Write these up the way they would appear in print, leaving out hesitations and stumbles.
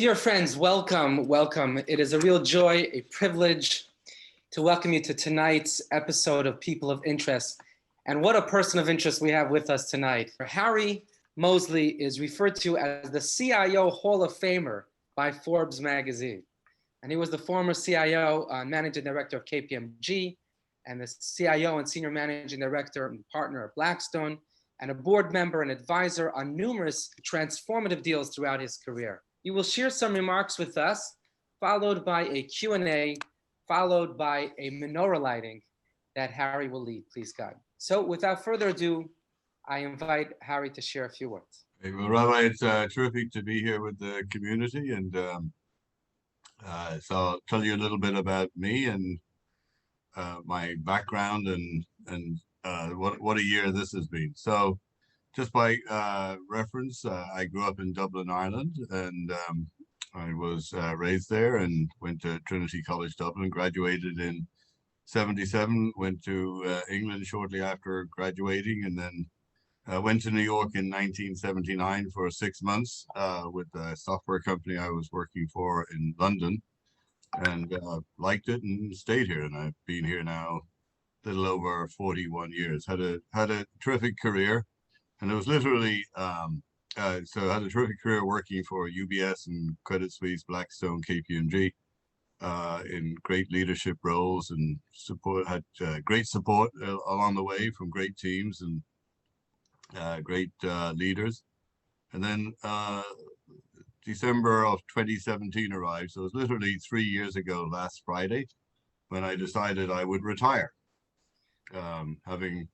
Dear friends, welcome, welcome. It is a real joy, a privilege to welcome you to tonight's episode of People of Interest. And what a person of interest we have with us tonight. Harry Moseley is referred to as the CIO Hall of Famer by Forbes magazine. And he was the former CIO and managing director of KPMG, and the CIO and senior managing director and partner of Blackstone, and a board member and advisor on numerous transformative deals throughout his career. He will share some remarks with us, followed by a Q&A, followed by a menorah lighting that Harry will lead, please God. So without further ado, I invite Harry to share a few words. Hey, well, Rabbi, it's terrific to be here with the community, and so I'll tell you a little bit about me and my background and what a year this has been. So just by reference, I grew up in Dublin, Ireland, and I was raised there and went to Trinity College Dublin, graduated in 77, went to England shortly after graduating, and then went to New York in 1979 for 6 months with a software company I was working for in London, and liked it and stayed here. And I've been here now a little over 41 years. Had a terrific career. And it was literally, so I had a terrific career working for UBS and Credit Suisse, Blackstone, KPMG, in great leadership roles, and had great support along the way from great teams and great leaders. And then December of 2017 arrived. So it was literally 3 years ago last Friday when I decided I would retire, having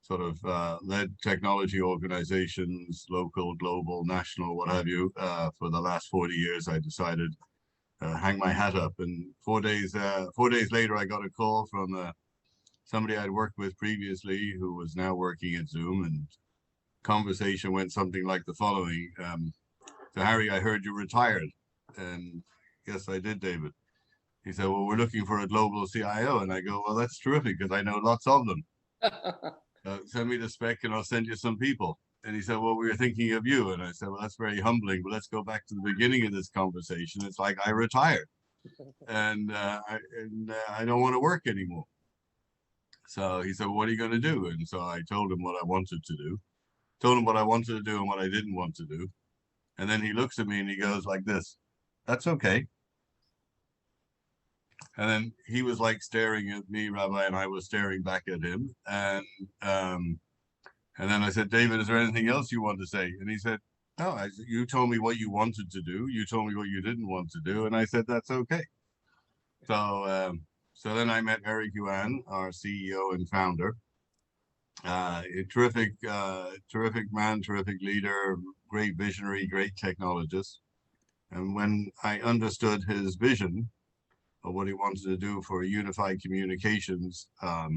sort of led technology organizations, local, global, national, what have you, for the last 40 years. I decided hang my hat up. And 4 days later, I got a call from somebody I'd worked with previously who was now working at Zoom, and conversation went something like the following. So Harry, I heard you retired. And yes, I did, David. He said, well, we're looking for a global CIO. And I go, well, that's terrific, because I know lots of them. Send me the spec and I'll send you some people. And he said, well, we were thinking of you. And I said, well, that's very humbling, but let's go back to the beginning of this conversation. It's like I retired and I don't want to work anymore. So he said, well, what are you going to do? And so I told him what I wanted to do, told him what I wanted to do and what I didn't want to do. And then he looks at me and he goes like this, that's okay. And then he was like staring at me, Rabbi, and I was staring back at him. And then I said, David, is there anything else you want to say? And he said, no, you told me what you wanted to do. You told me what you didn't want to do. And I said, that's okay. So then I met Eric Yuan, our CEO and founder. A terrific man, terrific leader, great visionary, great technologist. And when I understood his vision of what he wanted to do for unified communications, I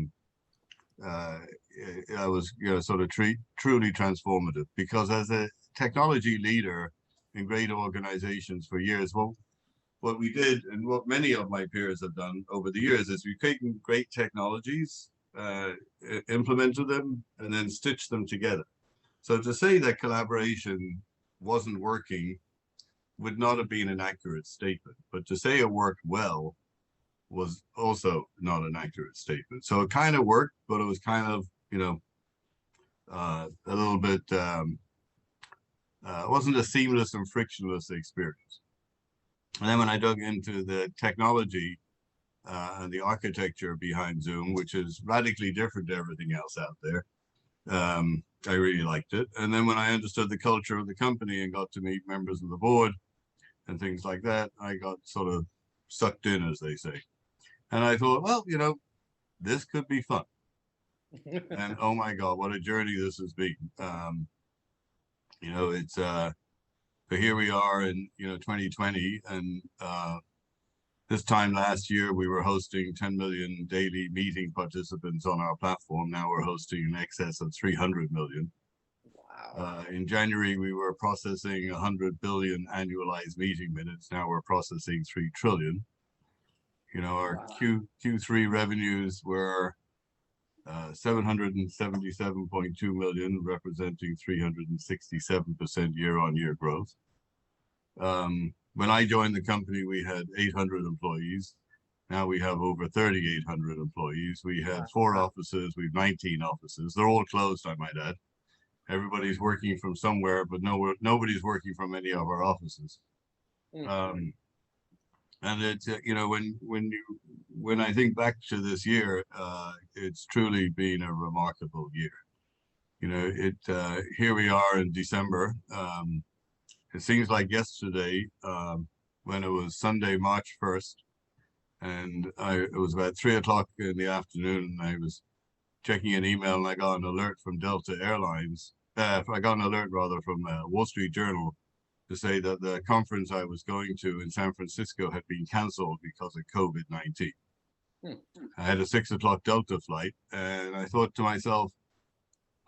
was, sort of truly transformative. Because as a technology leader in great organizations for years, well, what we did and what many of my peers have done over the years is we've taken great technologies, implemented them, and then stitched them together. So to say that collaboration wasn't working would not have been an accurate statement, but to say it worked well was also not an accurate statement. So it kind of worked, but it was kind of, a little bit, it wasn't a seamless and frictionless experience. And then when I dug into the technology and the architecture behind Zoom, which is radically different to everything else out there, I really liked it. And then when I understood the culture of the company and got to meet members of the board and things like that, I got sort of sucked in, as they say. And I thought, well, this could be fun. And oh my God, what a journey this has been. It's, but here we are in, 2020. And this time last year, we were hosting 10 million daily meeting participants on our platform. Now we're hosting in excess of 300 million. Wow. In January, we were processing 100 billion annualized meeting minutes. Now we're processing 3 trillion. Our Q3 revenues were 777.2 million, representing 367% year-on-year growth. when I joined the company, we had 800 employees. Now we have over 3,800 employees. We had 4 offices. We have 19 offices. They're all closed, I might add. Everybody's working from somewhere, but nobody's working from any of our offices. And it's when I think back to this year, it's truly been a remarkable year. Here we are in December. It seems like yesterday when it was Sunday, March 1st, and it was about 3 o'clock in the afternoon, and I was checking an email, and I got an alert from Delta Airlines. I got an alert rather from Wall Street Journal to say that the conference I was going to in San Francisco had been canceled because of COVID-19. I had a 6 o'clock Delta flight, and I thought to myself,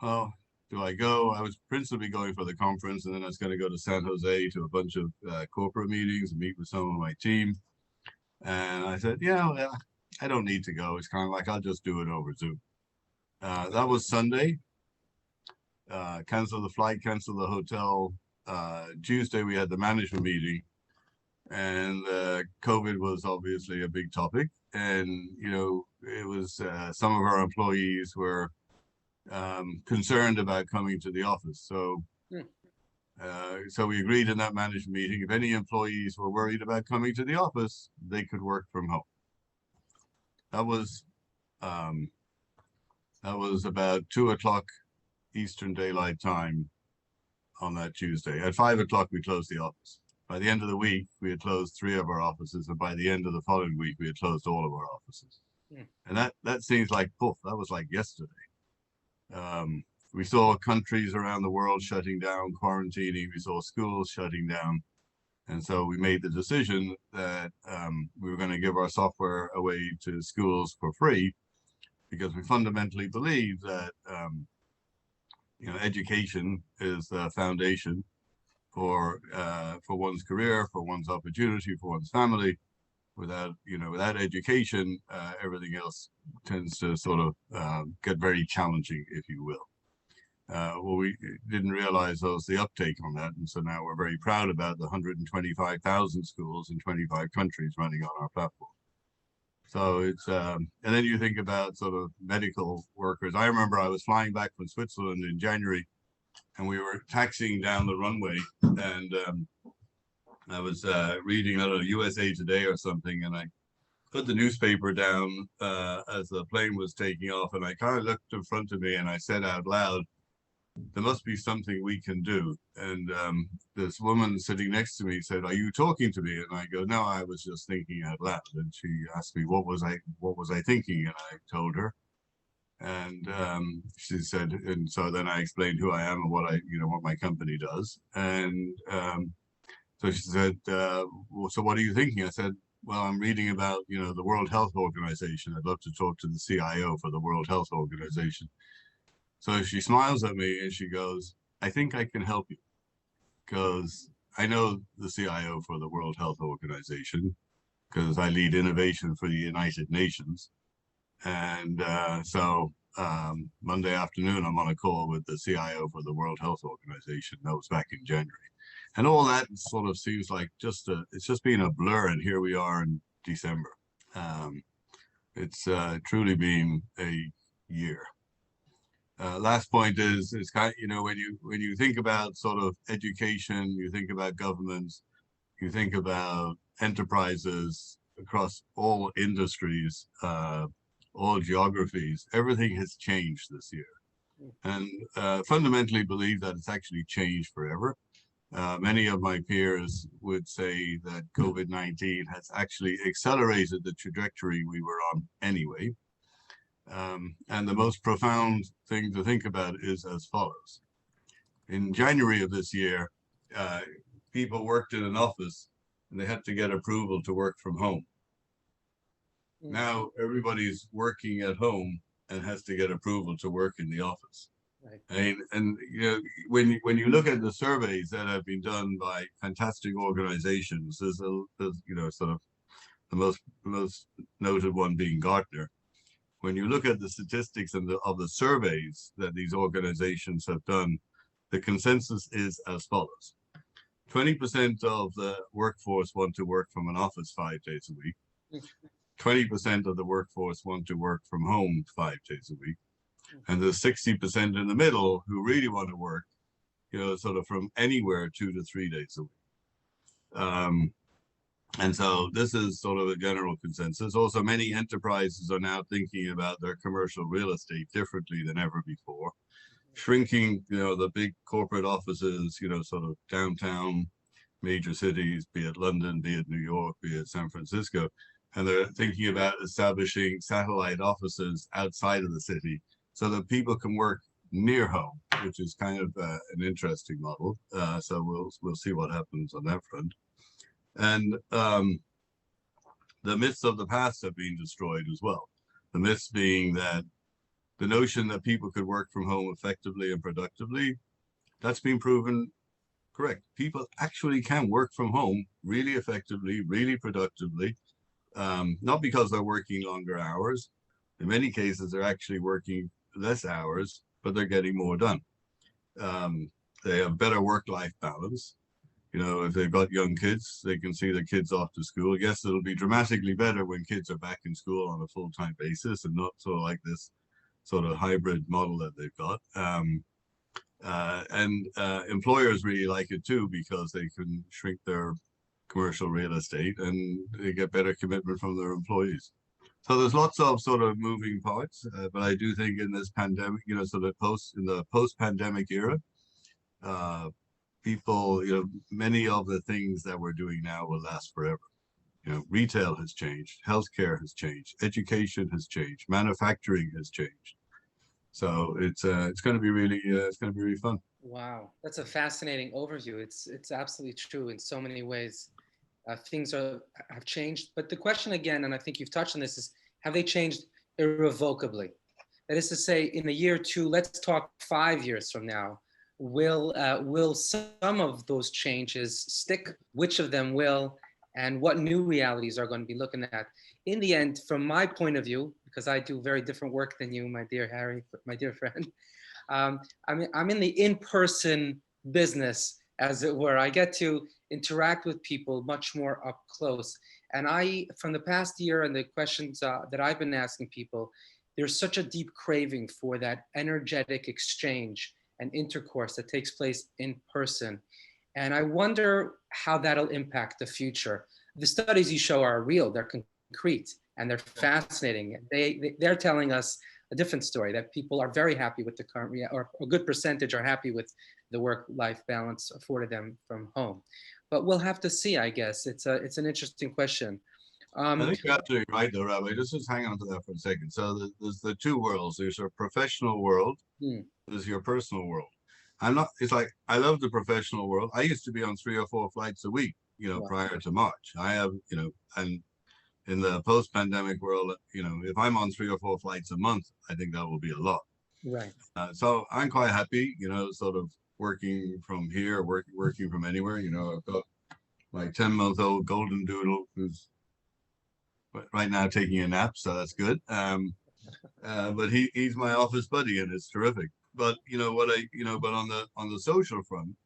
oh, do I go? I was principally going for the conference, and then I was going to go to San Jose to a bunch of corporate meetings and meet with some of my team. And I said, I don't need to go. It's kind of like, I'll just do it over Zoom. That was Sunday. Cancel the flight, cancel the hotel. Tuesday, we had the management meeting, and COVID was obviously a big topic. And, it was some of our employees were concerned about coming to the office. So we agreed in that management meeting, if any employees were worried about coming to the office, they could work from home. That was about 2 o'clock Eastern Daylight Time on that Tuesday. At 5 o'clock, we closed the office. By the end of the week, we had closed 3 of our offices, and by the end of the following week, we had closed all of our offices. And that seems like, poof, that was like yesterday. We saw countries around the world shutting down, quarantining. We saw schools shutting down. And so we made the decision that we were going to give our software away to schools for free, because we fundamentally believe that education is the foundation for one's career, for one's opportunity, for one's family. Without education, everything else tends to sort of get very challenging, if you will. We didn't realize there was the uptake on that, and so now we're very proud about the 125,000 schools in 25 countries running on our platform. So it's and then you think about sort of medical workers. I remember I was flying back from Switzerland in January, and we were taxiing down the runway, and I was reading, I don't know, USA Today or something, and I put the newspaper down as the plane was taking off, and I kind of looked in front of me and I said out loud, there must be something we can do. And this woman sitting next to me said, are you talking to me? And I go, no, I was just thinking out loud. And she asked me, what was I thinking? And I told her. And she said, and so then I explained who I am and what my company does. And so she said, well, so what are you thinking? I said, well, I'm reading about, the World Health Organization. I'd love to talk to the CIO for the World Health Organization. So she smiles at me and she goes, I think I can help you, because I know the CIO for the World Health Organization, because I lead innovation for the United Nations. And so Monday afternoon, I'm on a call with the CIO for the World Health Organization. That was back in January. And all that sort of seems like it's just been a blur, and here we are in December. It's truly been a year. Last point is kind of, when you think about sort of education, you think about governments, you think about enterprises across all industries, all geographies, everything has changed this year. And fundamentally believe that it's actually changed forever. Many of my peers would say that COVID-19 has actually accelerated the trajectory we were on anyway. And the most profound thing to think about is as follows. In January of this year, people worked in an office and they had to get approval to work from home. Now everybody's working at home and has to get approval to work in the office. Right. I mean, and when you look at the surveys that have been done by fantastic organizations, there's sort of the most noted one being Gartner. When you look at the statistics of the surveys that these organizations have done, the consensus is as follows. 20% of the workforce want to work from an office 5 days a week. 20% of the workforce want to work from home 5 days a week. And there's 60% in the middle who really want to work, sort of from anywhere 2 to 3 days a week. And so this is sort of a general consensus. Also, many enterprises are now thinking about their commercial real estate differently than ever before. Shrinking, the big corporate offices, sort of downtown major cities, be it London, be it New York, be it San Francisco. And they're thinking about establishing satellite offices outside of the city so that people can work near home, which is kind of an interesting model. So we'll see what happens on that front. And the myths of the past have been destroyed as well. The myths being that the notion that people could work from home effectively and productively, that's been proven correct. People actually can work from home really effectively, really productively, not because they're working longer hours. In many cases, they're actually working less hours, but they're getting more done. They have better work-life balance. If they've got young kids, they can see the kids off to school. Yes, it'll be dramatically better when kids are back in school on a full-time basis and not sort of like this sort of hybrid model that they've got. Employers really like it too, because they can shrink their commercial real estate and they get better commitment from their employees. So there's lots of sort of moving parts, but I do think in this pandemic, sort of in the post-pandemic era, people, many of the things that we're doing now will last forever. Retail has changed, healthcare has changed, education has changed, manufacturing has changed. So it's going to be really fun. Wow, that's a fascinating overview. It's absolutely true in so many ways. Things have changed, but the question again, and I think you've touched on this, is have they changed irrevocably? That is to say, in a year or two, let's talk 5 years from now, will some of those changes stick? Which of them will? And what new realities are going to be looking at? In the end, from my point of view, because I do very different work than you, my dear Harry, my dear friend, I'm in the in-person business, as it were. I get to interact with people much more up close. And from the past year and the questions that I've been asking people, there's such a deep craving for that energetic exchange and intercourse that takes place in person. And I wonder how that'll impact the future. The studies you show are real, they're concrete, and they're fascinating. They're telling us a different story, that people are very happy with the current, or a good percentage are happy with the work-life balance afforded them from home. But we'll have to see, I guess. It's an interesting question. I think you're absolutely right, though, Rabbi. Just hang on to that for a second. So there's the two worlds. There's your professional world. There's your personal world. It's like, I love the professional world. I used to be on 3 or 4 flights a week, wow, prior to March. I have, and in the post-pandemic world, if I'm on 3 or 4 flights a month, I think that will be a lot. Right. So I'm quite happy, sort of working from here, working from anywhere. I've got my 10-month-old golden doodle who's right now taking a nap, so that's good. But he's my office buddy, and it's terrific. But but on the social front,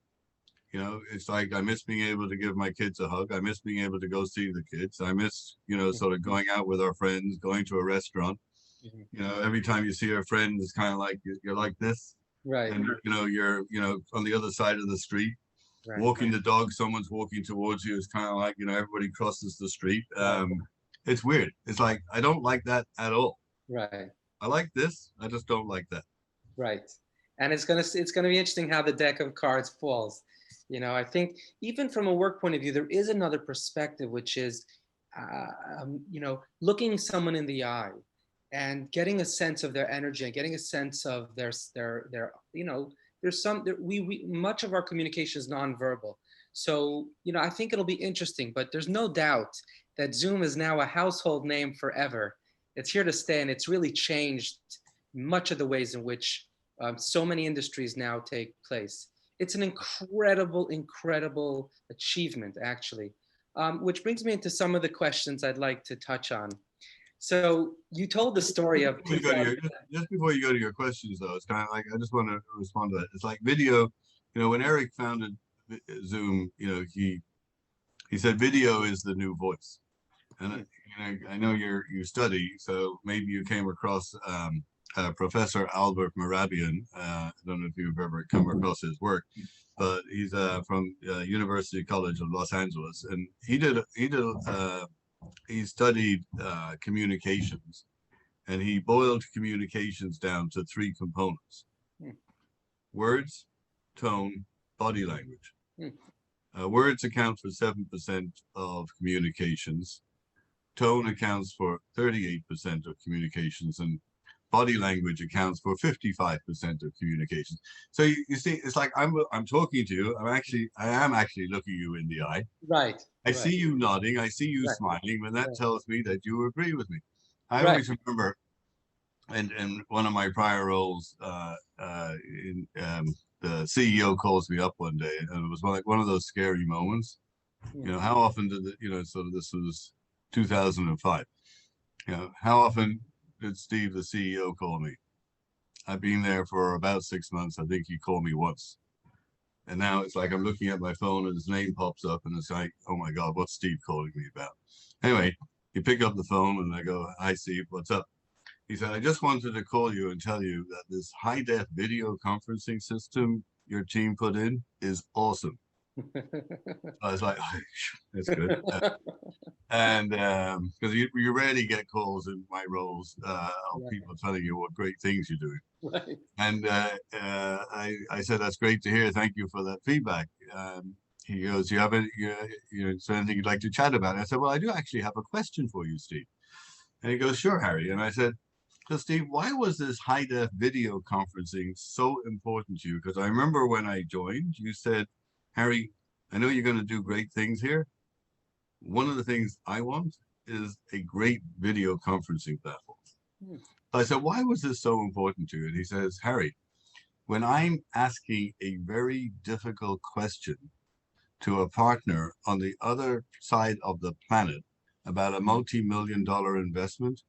it's like I miss being able to give my kids a hug. I miss being able to go see the kids. I miss, sort of going out with our friends, going to a restaurant. Every time you see a friend, it's kind of like you're like this, right? And you're on the other side of the street, right, walking the dog. Someone's walking towards you. It's kind of like everybody crosses the street. It's weird. It's like I don't like that at all. Right. I like this. I just don't like that. Right. And it's gonna be interesting how the deck of cards falls. I think even from a work point of view, there is another perspective, which is, looking someone in the eye and getting a sense of their energy and getting a sense of there's much of our communication is nonverbal. So, I think it'll be interesting, but there's no doubt that Zoom is now a household name forever. It's here to stay, and it's really changed much of the ways in which so many industries now take place. It's an incredible, incredible achievement, actually, which brings me into some of the questions I'd like to touch on. So you told the story of just before you go to your questions, though, it's kind of like I just want to respond to that. It's like video. When Eric founded Zoom, he said video is the new voice. And I know you study, so maybe you came across Professor Albert Mehrabian. I don't know if you've ever come across his work, but he's from University College of Los Angeles, and he studied communications, and he boiled communications down to three components: words, tone, body language. Words account for 7% of communications. Tone accounts for 38% of communications, and body language accounts for 55% of communications. So you see, it's like I'm talking to you. I am actually looking you in the eye. Right. I see you nodding. I see you smiling, and that tells me that you agree with me. I always remember, and one of my prior roles, the CEO calls me up one day, and it was one of those scary moments. How often did this was 2005. How often did Steve, the CEO, call me? I've been there for about 6 months. I think he called me once. And now it's like I'm looking at my phone and his name pops up and it's like, oh my God, what's Steve calling me about? Anyway, you pick up the phone and I go, hi, Steve, what's up? He said, I just wanted to call you and tell you that this high-def video conferencing system your team put in is awesome. I was like, oh, that's good. And because you rarely get calls in my roles of people telling you what great things you're doing. Right. And I said, that's great to hear. Thank you for that feedback. He goes, is there anything you'd like to chat about? And I said, well, I do actually have a question for you, Steve. And he goes, sure, Harry. And I said, so Steve, why was this high-def video conferencing so important to you? Because I remember when I joined, you said, Harry, I know you're going to do great things here. One of the things I want is a great video conferencing platform. I said, why was this so important to you? And he says, Harry, when I'm asking a very difficult question to a partner on the other side of the planet about a multi-million-dollar investment,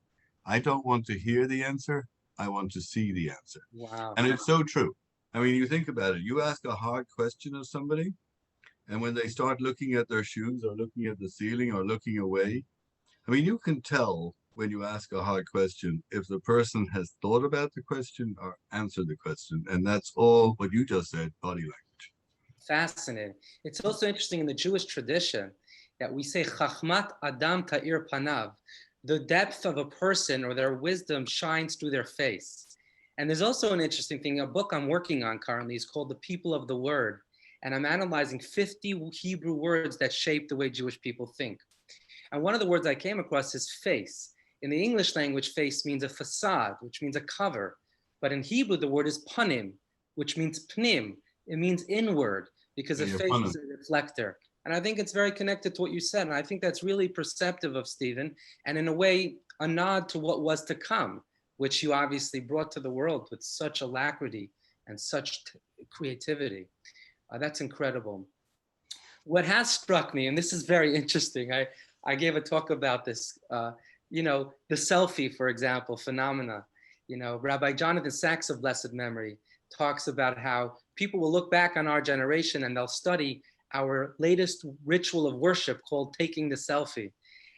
I don't want to hear the answer. I want to see the answer. Wow. And it's so true. I mean, you think about it. You ask a hard question of somebody, and when they start looking at their shoes or looking at the ceiling or looking away, I mean, you can tell when you ask a hard question if the person has thought about the question or answered the question. And that's all what you just said, body language. Fascinating. It's also interesting in the Jewish tradition that we say, Chachmat Adam Ta'ir Panav. The depth of a person or their wisdom shines through their face. And there's also an interesting thing, a book I'm working on currently is called The People of the Word. And I'm analyzing 50 Hebrew words that shape the way Jewish people think. And one of the words I came across is face. In the English language, face means a facade, which means a cover. But in Hebrew, the word is panim, which means pnim. It means inward, because a face is a reflector. And I think it's very connected to what you said. And I think that's really perceptive of Stephen, and in a way, a nod to what was to come, which you obviously brought to the world with such alacrity and such creativity. That's incredible. What has struck me, and this is very interesting, I gave a talk about this, the selfie, for example, phenomena. Rabbi Jonathan Sachs of blessed memory talks about how people will look back on our generation and they'll study our latest ritual of worship called taking the selfie.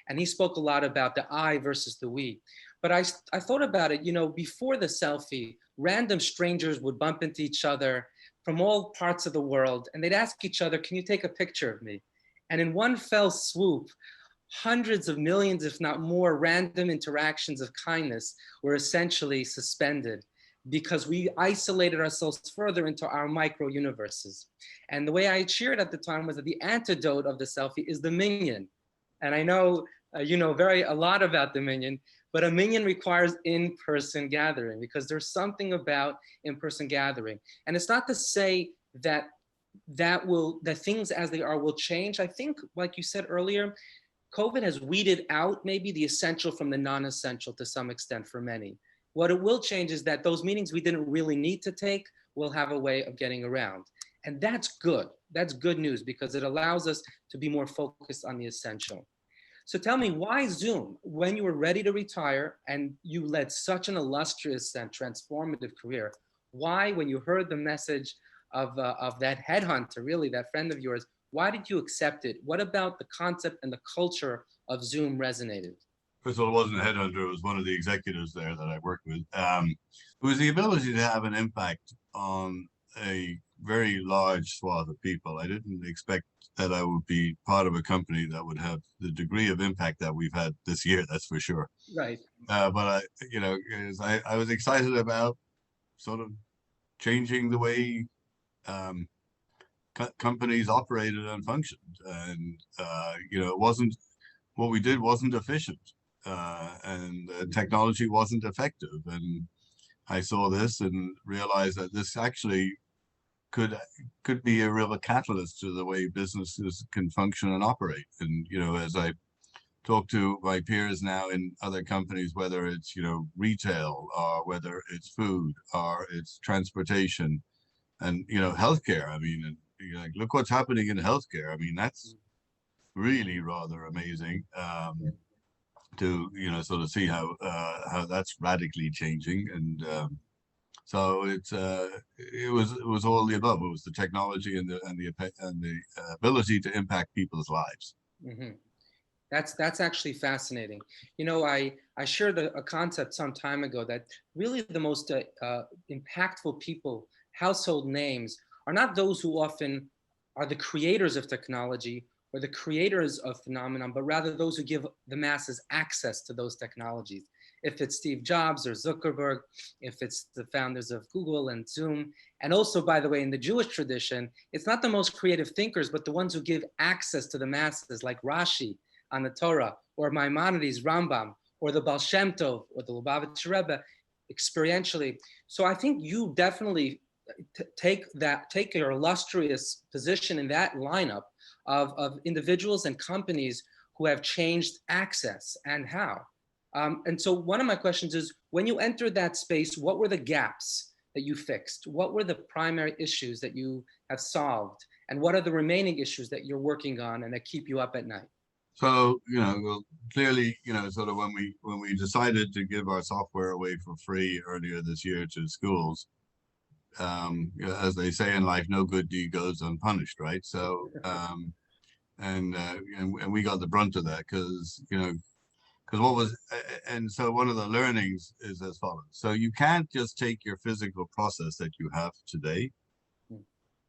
And he spoke a lot about the I versus the we. But I thought about it, before the selfie, random strangers would bump into each other from all parts of the world, and they'd ask each other, can you take a picture of me? And in one fell swoop, hundreds of millions, if not more, random interactions of kindness were essentially suspended because we isolated ourselves further into our micro universes. And the way I cheered at the time was that the antidote of the selfie is the minyan. And I know you know a lot about the minyan, but a minyan requires in-person gathering because there's something about in-person gathering. And it's not to say that things as they are will change. I think, like you said earlier, COVID has weeded out maybe the essential from the non-essential to some extent for many. What it will change is that those meetings we didn't really need to take will have a way of getting around. And that's good. That's good news because it allows us to be more focused on the essential. So tell me, why Zoom? When you were ready to retire and you led such an illustrious and transformative career, why, when you heard the message of that headhunter, really, that friend of yours. Why did you accept it? What about the concept and the culture of Zoom resonated? First of all, it wasn't a headhunter. It was one of the executives there that I worked with. It was the ability to have an impact on a very large swath of people. I didn't expect that I would be part of a company that would have the degree of impact that we've had this year. That's for sure. Right. But I was excited about sort of changing the way companies operated and functioned, and it wasn't what we did wasn't efficient, and technology wasn't effective. And I saw this and realized that this actually could be a real catalyst to the way businesses can function and operate. And as I talk to my peers now in other companies, whether it's retail, or whether it's food, or it's transportation, and healthcare. I mean, and, like, look what's happening in healthcare. I mean, that's really rather amazing, to sort of see how that's radically changing. And so it was all the above. It was the technology and the ability to impact people's lives. Mm-hmm. That's actually fascinating. I shared a concept some time ago that really the most impactful people, household names, are not those who often are the creators of technology or the creators of phenomenon, but rather those who give the masses access to those technologies. If it's Steve Jobs or Zuckerberg, if it's the founders of Google and Zoom. And also, by the way, in the Jewish tradition, it's not the most creative thinkers, but the ones who give access to the masses, like Rashi on the Torah, or Maimonides, Rambam, or the Baal Shem Tov, or the Lubavitcher Rebbe, experientially. So I think you definitely take your illustrious position in that lineup of individuals and companies who have changed access and how. And so one of my questions is, when you entered that space, what were the gaps that you fixed? What were the primary issues that you have solved? And what are the remaining issues that you're working on and that keep you up at night? So, well, clearly, sort of when we decided to give our software away for free earlier this year to schools, as they say in life, no good deed goes unpunished, right? So, and we got the brunt of that because so one of the learnings is as follows. So you can't just take your physical process that you have today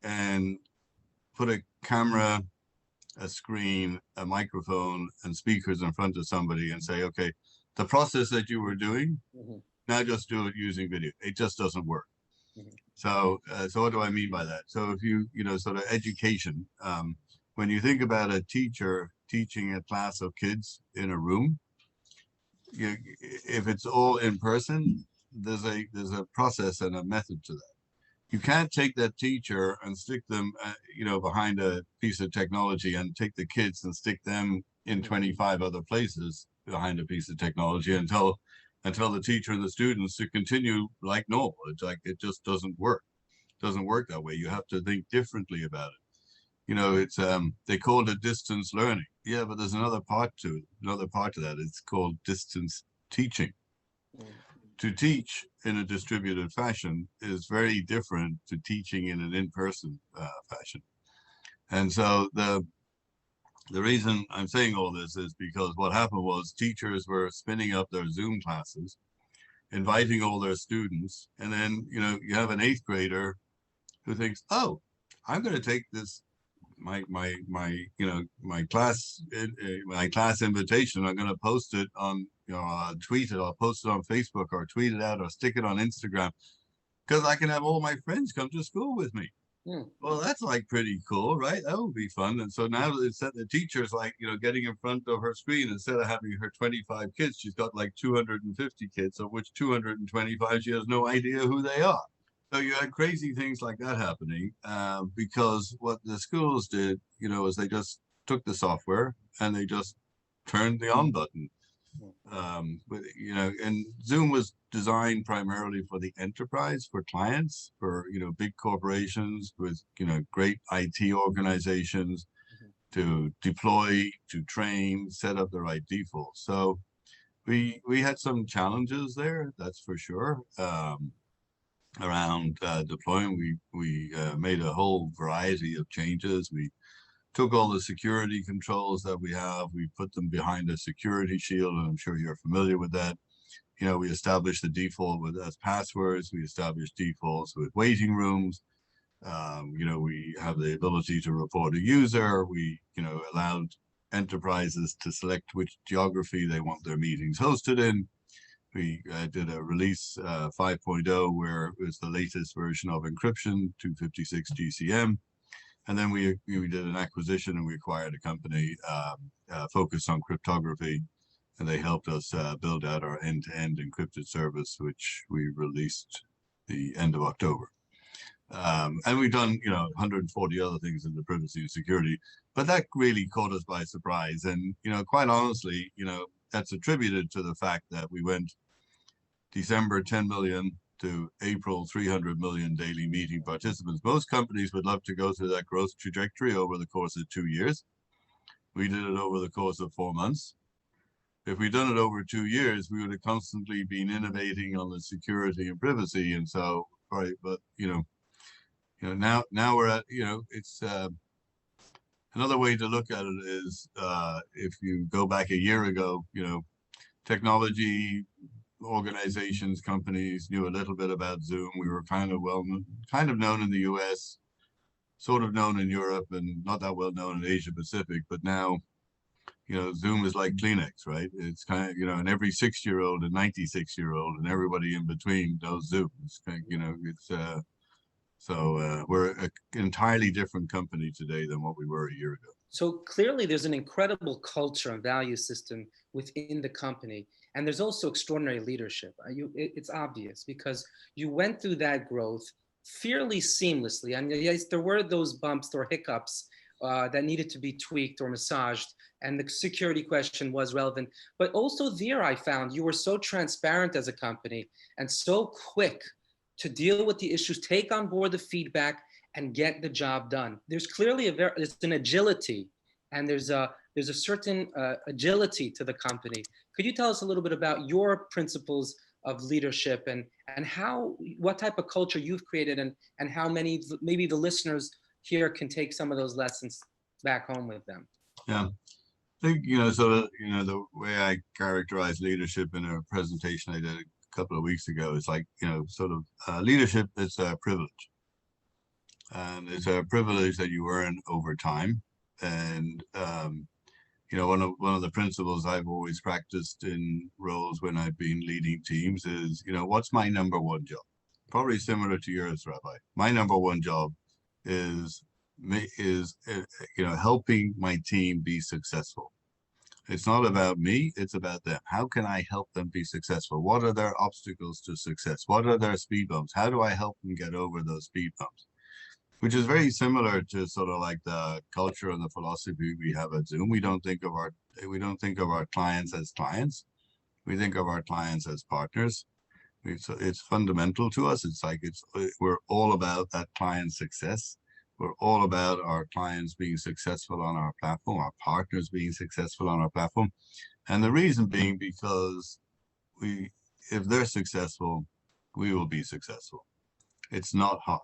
and put a camera, a screen, a microphone, and speakers in front of somebody and say, okay, the process that you were doing, now just do it using video. It just doesn't work. So what do I mean by that? So if you sort of education, when you think about a teacher teaching a class of kids in a room, if it's all in person, there's a process and a method to that. You can't take that teacher and stick them, behind a piece of technology, and take the kids and stick them in 25 other places behind a piece of technology and tell the teacher and the students to continue like normal. It's like, it just doesn't work. It doesn't work that way. You have to think differently about it. It's they call it distance learning. Yeah, but there's another part to that. It's called distance teaching. To teach in a distributed fashion is very different to teaching in an in-person fashion. And so the reason I'm saying all this is because what happened was teachers were spinning up their Zoom classes, inviting all their students, and then you have an 8th grader who thinks, oh, I'm going to take this my class invitation. I'm going to post it on I'll tweet it, I'll post it on Facebook, or tweet it out, or stick it on Instagram, because I can have all my friends come to school with me. Well, that's like pretty cool, right? That would be fun. And so now it's that the teacher's like, getting in front of her screen, instead of having her 25 kids, she's got like 250 kids, of which 225 she has no idea who they are. So you had crazy things like that happening, because what the schools did, is they just took the software and they just turned the on button. And Zoom was designed primarily for the enterprise, for clients, for big corporations with great IT organizations, to deploy, to train, set up the right defaults. So we had some challenges there, that's for sure. around deploying. We made a whole variety of changes. We took all the security controls that we have, we put them behind a security shield, and I'm sure you're familiar with that. We established the default with as passwords. We established defaults with waiting rooms. We have the ability to report a user. We, allowed enterprises to select which geography they want their meetings hosted in. We did a release 5.0 where it was the latest version of encryption, 256 GCM. And then we did an acquisition and we acquired a company focused on cryptography. And they helped us build out our end-to-end encrypted service, which we released the end of October. And we've done, 140 other things in the privacy and security, but that really caught us by surprise. And, quite honestly, that's attributed to the fact that we went December 10 million to April 300 million daily meeting participants. Most companies would love to go through that growth trajectory over the course of 2 years. We did it over the course of 4 months. If we'd done it over 2 years, we would have constantly been innovating on the security and privacy. And so, right, but now we're at, it's another way to look at it is if you go back a year ago, technology organizations, companies knew a little bit about Zoom. We were kind of known in the US, sort of known in Europe, and not that well known in Asia Pacific. But now, Zoom is like Kleenex, right? It's kind of, and every 6-year-old and 96-year-old and everybody in between knows Zoom. It's kind of, so we're an entirely different company today than what we were a year ago. So clearly there's an incredible culture and value system within the company. And there's also extraordinary leadership. It's obvious because you went through that growth fairly seamlessly. And yes, there were those bumps or hiccups that needed to be tweaked or massaged. And the security question was relevant. But also there I found you were so transparent as a company and so quick to deal with the issues, take on board the feedback, and get the job done. There's clearly there's an agility, and there's a certain agility to the company. Could you tell us a little bit about your principles of leadership and what type of culture you've created and how many maybe the listeners here can take some of those lessons back home with them? Yeah, I think the way I characterize leadership in a presentation I did a couple of weeks ago is like leadership is a privilege. And it's a privilege that you earn over time. And, one of the principles I've always practiced in roles when I've been leading teams is, what's my number one job? Probably similar to yours, Rabbi. My number one job is helping my team be successful. It's not about me, it's about them. How can I help them be successful? What are their obstacles to success? What are their speed bumps? How do I help them get over those speed bumps? Which is very similar to sort of like the culture and the philosophy we have at Zoom. We don't think of our clients as clients. We think of our clients as partners. It's fundamental to us. It's like we're all about that client success. We're all about our clients being successful on our platform, our partners being successful on our platform. And the reason being because if they're successful, we will be successful. It's not hard.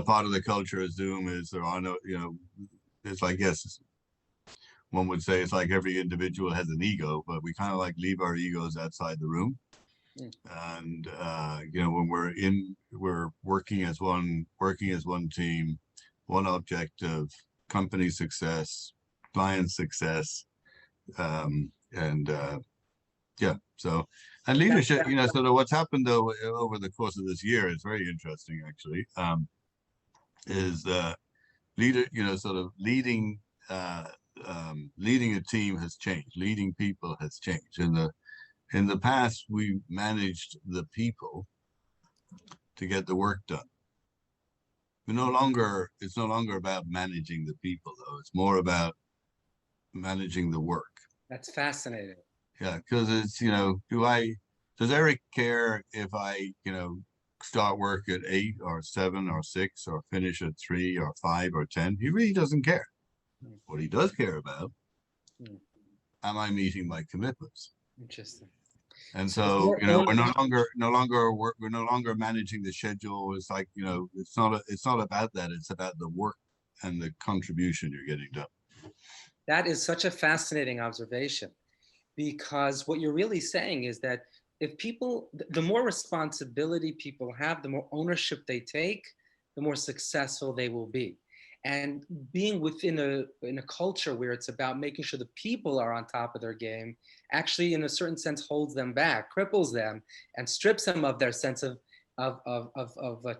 Part of the culture of Zoom is there are no, it's like, yes, one would say it's like every individual has an ego, but we kind of like leave our egos outside the room. And, when we're working as one team, one objective, company success, client success. And leadership, sort of what's happened though over the course of this year is very interesting actually. Is leading a team has changed. Leading people has changed. In the past, we managed the people to get the work done. It's no longer about managing the people though. It's more about managing the work. That's fascinating. Yeah, because it's, does Eric care if I, start work at 8 or 7 or 6 or finish at 3 or 5 or 10? He really doesn't care. What he does care about, am I meeting my commitments? Interesting. And So it's so, more you know, ownership. we're no longer managing the schedule. It's like, you know, it's not about that. It's about the work and the contribution you're getting done. That is such a fascinating observation, because what you're really saying is that if people, the more responsibility people have, the more ownership they take, the more successful they will be. And being within a culture where it's about making sure the people are on top of their game, actually in a certain sense holds them back, cripples them, and strips them of their sense of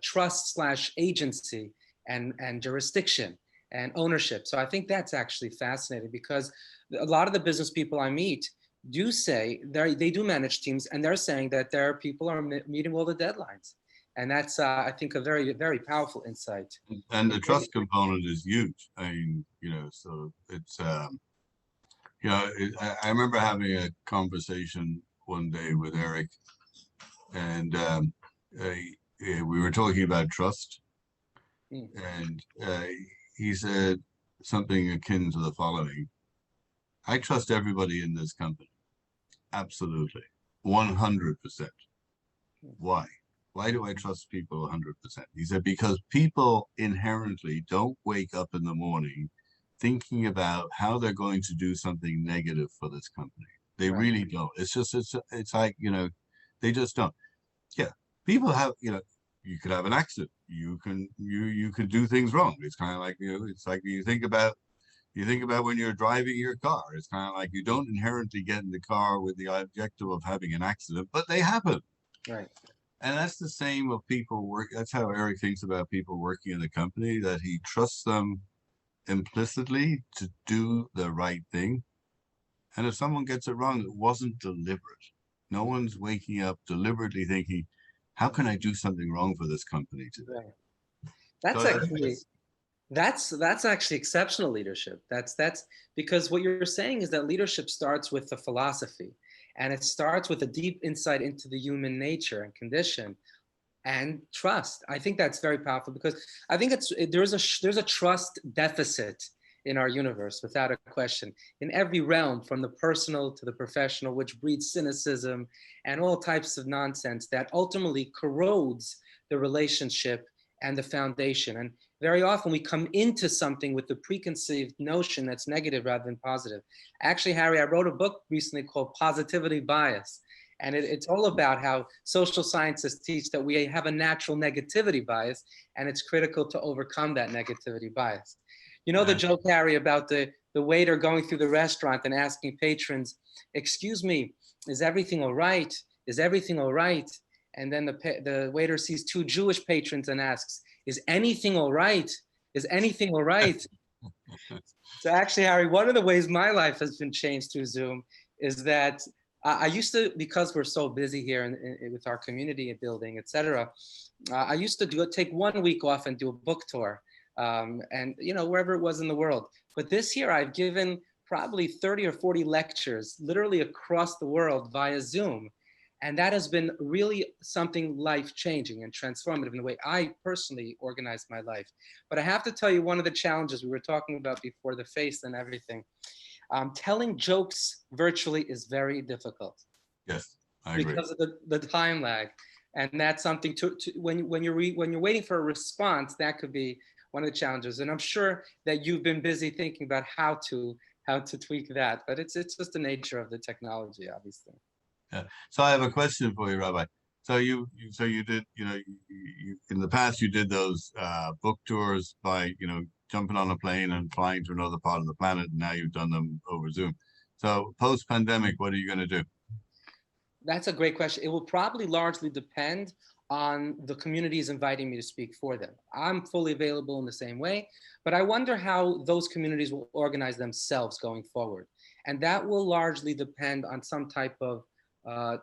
trust slash agency and jurisdiction and ownership. So I think that's actually fascinating, because a lot of the business people I meet do say they do manage teams, and they're saying that their people are meeting all the deadlines. And that's, I think, a very, very powerful insight. And the trust component is huge. I mean, you know, so it's, you know, I remember having a conversation one day with Eric, and uh, we were talking about trust, Mm. and he said something akin to the following: I trust everybody in this company, absolutely, 100%. Why? Why do I trust people 100%? He said, because people inherently don't wake up in the morning thinking about how they're going to do something negative for this company. They Right. really don't. It's like, you know, they just don't. Yeah. People have, you know, you could have an accident. You can do things wrong. It's kind of like, you know, it's like you think about when you're driving your car. It's kind of like you don't inherently get in the car with the objective of having an accident, but they happen. Right. And that's the same of people work. That's how Eric thinks about people working in the company, that he trusts them implicitly to do the right thing. And if someone gets it wrong, it wasn't deliberate. No one's waking up deliberately thinking, how can I do something wrong for this company today? Right. That's So actually that's actually exceptional leadership. That's because what you're saying is that leadership starts with the philosophy, and it starts with a deep insight into the human nature and condition and trust. I think that's very powerful, because I think there's a trust deficit in our universe, without a question, in every realm, from the personal to the professional, which breeds cynicism and all types of nonsense that ultimately corrodes the relationship and the foundation. And very often we come into something with the preconceived notion that's negative rather than positive. Actually, Harry, I wrote a book recently called Positivity Bias. And it's all about how social scientists teach that we have a natural negativity bias, and it's critical to overcome that negativity bias. You know the and joke, Harry, about the waiter going through the restaurant and asking patrons, "Excuse me, is everything all right? Is everything all right?" And then the waiter sees two Jewish patrons and asks, "Is anything all right? Is anything all right?" So actually, Harry, one of the ways my life has been changed through Zoom is that I used to, because we're so busy here with our community building, et cetera, I used to take 1 week off and do a book tour, and you know, wherever it was in the world. But this year, I've given probably 30 or 40 lectures, literally across the world via Zoom, and that has been really something life-changing and transformative in the way I personally organize my life. But I have to tell you, one of the challenges we were talking about before, the face and everything, telling jokes virtually is very difficult yes, I agree. because of the time lag. And that's something when you're waiting for a response, that could be one of the challenges. And I'm sure that you've been busy thinking about how to tweak that, but it's just the nature of the technology, obviously. Yeah. So I have a question for you, Rabbi. So you did, you know, in the past you did those book tours by, you know, jumping on a plane and flying to another part of the planet, and now you've done them over Zoom. So post-pandemic, what are you going to do? That's a great question. It will probably largely depend on the communities inviting me to speak for them. I'm fully available in the same way, but I wonder how those communities will organize themselves going forward. And that will largely depend on some type of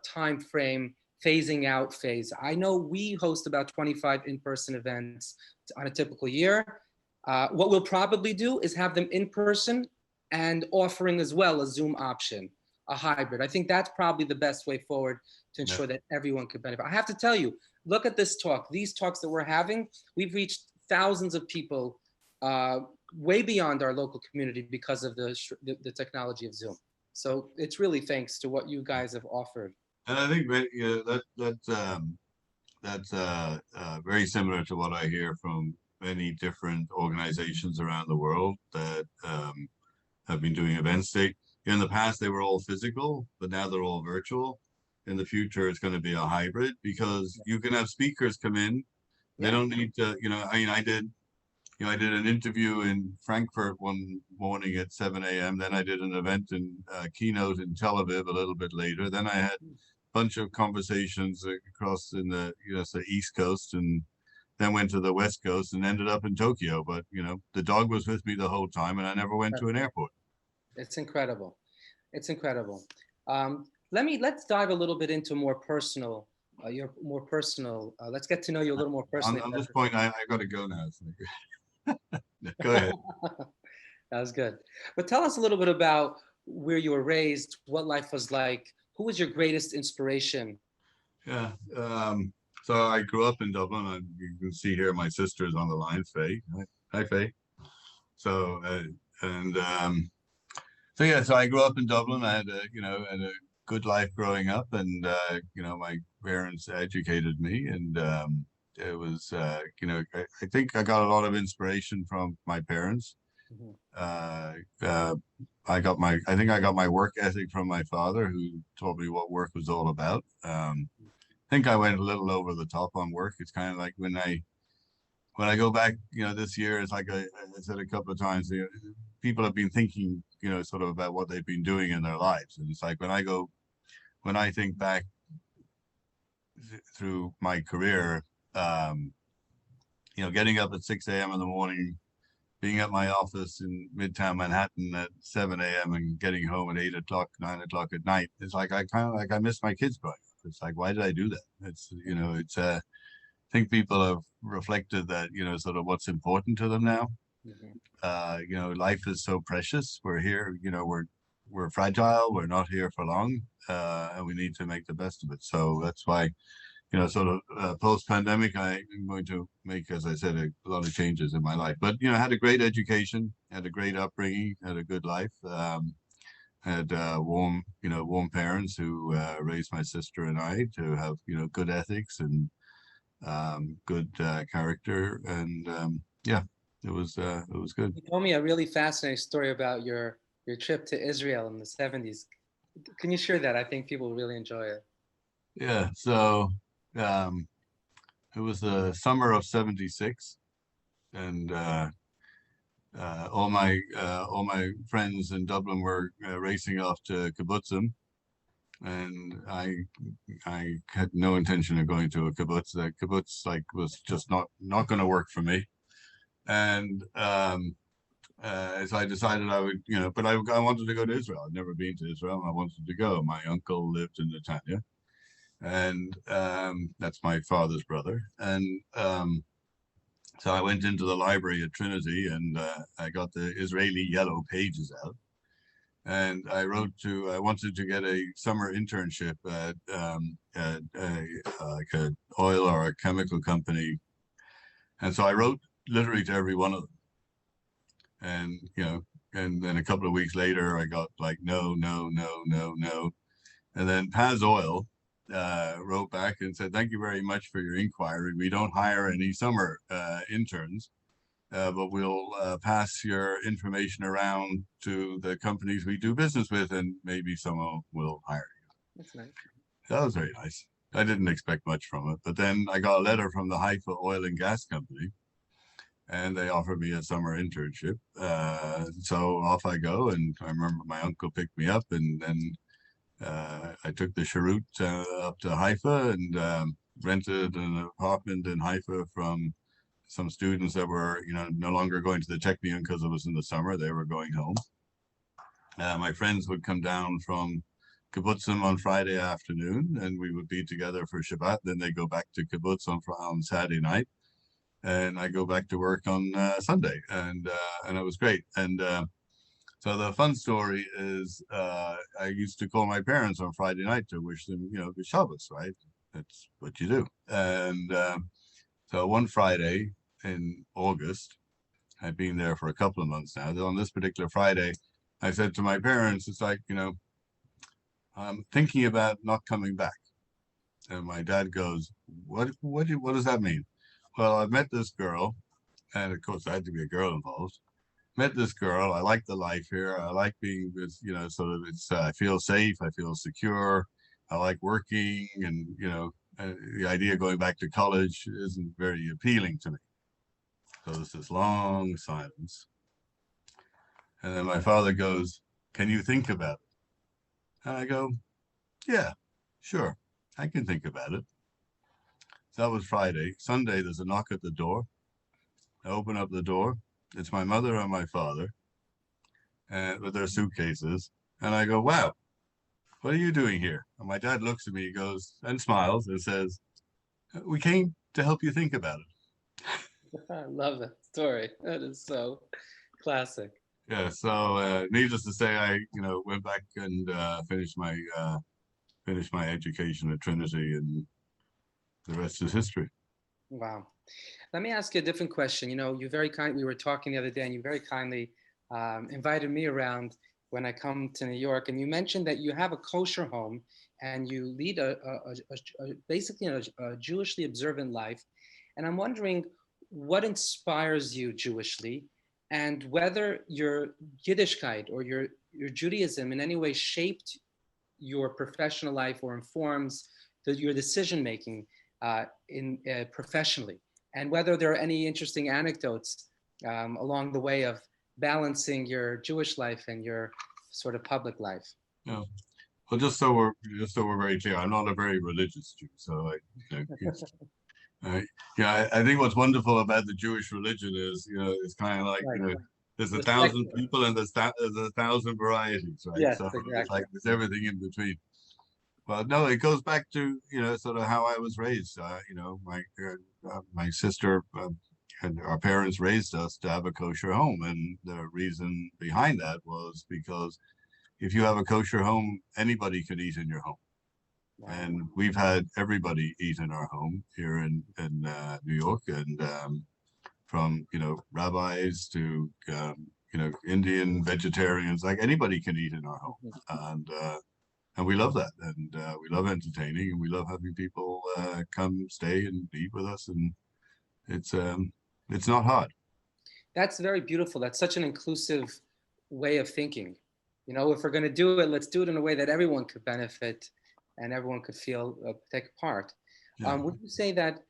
time frame, phasing out phase. I know we host about 25 in-person events on a typical year. What we'll probably do is have them in person and offering as well a Zoom option, a hybrid. I think that's probably the best way forward to Yeah. ensure that everyone can benefit. I have to tell you, look at this talk. These talks that we're having, we've reached thousands of people way beyond our local community because of the technology of Zoom. So it's really thanks to what you guys have offered. And I think that's very similar to what I hear from many different organizations around the world that have been doing events. In the past, they were all physical, but now they're all virtual. In the future, it's going to be a hybrid because you can have speakers come in. They Yeah. don't need to, I mean, I did an interview in Frankfurt one morning at 7 a.m. Then I did an event in keynote in Tel Aviv a little bit later. Then I had a bunch of conversations across in the, the East Coast, and then went to the West Coast and ended up in Tokyo. But, the dog was with me the whole time and I never went to an airport. It's incredible. It's incredible. Let's dive a little bit into more personal, your more personal. Let's get to know you a little more personally. On this point, I got to go now. Go ahead. That was good. But tell us a little bit about where you were raised, what life was like. Who was your greatest inspiration? Yeah. So I grew up in Dublin, and you can see here my sister's on the line, Faye. Hi, Faye. So and so yeah, so I grew up in Dublin. I had had a good life growing up, and my parents educated me, and it was I think I got a lot of inspiration from my parents. Mhm. I think I got my work ethic from my father, who taught me what work was all about. I think I went a little over the top on work. It's kind of like when I go back, this year, it's like I said a couple of times, people have been thinking, sort of about what they've been doing in their lives. And it's like when I think back through my career, getting up at 6 a.m. in the morning, being at my office in Midtown Manhattan at 7 a.m. and getting home at 8 o'clock, 9 o'clock at night. It's like I miss my kids growing up. It's like, why did I do that? I think people have reflected that, sort of what's important to them now. Mhm. Life is so precious. We're here, we're fragile. We're not here for long, and we need to make the best of it. So that's why, sort of post-pandemic, I'm going to make, as I said, a lot of changes in my life. But had a great education, had a great upbringing, had a good life. Had warm parents who raised my sister and I to have good ethics and good character, and yeah, it was good. You told me a really fascinating story about your trip to Israel in the 70s. Can you share that? I think people will really enjoy it. Yeah, so um, it was the summer of '76, and all my friends in Dublin were racing off to kibbutzim, and I had no intention of going to a kibbutz. The kibbutz was just not going to work for me, and so I decided I would, but I wanted to go to Israel. I'd never been to Israel. I wanted to go. My uncle lived in Netanya, and that's my father's brother. And so I went into the library at Trinity, and I got the Israeli Yellow Pages out. And I wanted to get a summer internship at like an oil or a chemical company. And so I wrote literally to every one of them. And and then a couple of weeks later I got like no, no, no, no, no. And then Paz Oil wrote back and said, thank you very much for your inquiry. We don't hire any summer interns, but we'll pass your information around to the companies we do business with, and maybe someone will hire you. That's nice. That was very nice. I didn't expect much from it, but then I got a letter from the Haifa Oil and Gas Company, and they offered me a summer internship. So off I go, and I remember my uncle picked me up, and then I took the Sharut up to Haifa, and rented an apartment in Haifa from some students that were, no longer going to the Technion because it was in the summer. They were going home. My friends would come down from kibbutzim on Friday afternoon, and we would be together for Shabbat. Then they go back to kibbutz on Saturday night, and I go back to work on Sunday, and it was great. And so the fun story is I used to call my parents on Friday night to wish them, good Shabbos, right? That's what you do. And so one Friday in August, I'd been there for a couple of months now. On this particular Friday, I said to my parents, it's like, I'm thinking about not coming back. And my dad goes, what does that mean? Well, I met this girl, and of course, there had to be a girl involved. Met this girl. I like the life here. I like being with, sort of, I feel safe. I feel secure. I like working, and, the idea of going back to college isn't very appealing to me. So there's this long silence. And then my father goes, can you think about it? And I go, yeah, sure. I can think about it. So that was Friday. Sunday, there's a knock at the door. I open up the door. It's my mother and my father with their suitcases. And I go, wow, what are you doing here? And my dad looks at me, goes and smiles and says, we came to help you think about it. I love that story. That is so classic. Yeah. So needless to say, I, went back and finished my education at Trinity, and the rest is history. Wow. Let me ask you a different question. You very we were talking the other day, and you very kindly invited me around when I come to New York. And you mentioned that you have a kosher home and you lead basically a Jewishly observant life. And I'm wondering what inspires you Jewishly, and whether your Yiddishkeit or your Judaism in any way shaped your professional life or informs your decision making professionally, and whether there are any interesting anecdotes along the way of balancing your Jewish life and your sort of public life. Yeah. Well, just so we're very clear, I'm not a very religious Jew, so I think what's wonderful about the Jewish religion is, it's kind of like, right. There's 1,000 people and there's 1,000 varieties, right? Yes, so exactly. it's like there's everything in between. Well, no, it goes back to, sort of how I was raised. My sister and our parents raised us to have a kosher home. And the reason behind that was because if you have a kosher home, anybody can eat in your home. Wow. And we've had everybody eat in our home here in New York, and from, rabbis to, Indian vegetarians, like anybody can eat in our home. And we love that, and we love entertaining, and we love having people come stay and eat with us, and it's not hard. That's very beautiful. That's such an inclusive way of thinking. If we're going to do it, let's do it in a way that everyone could benefit and everyone could feel take part. Yeah. Would you say that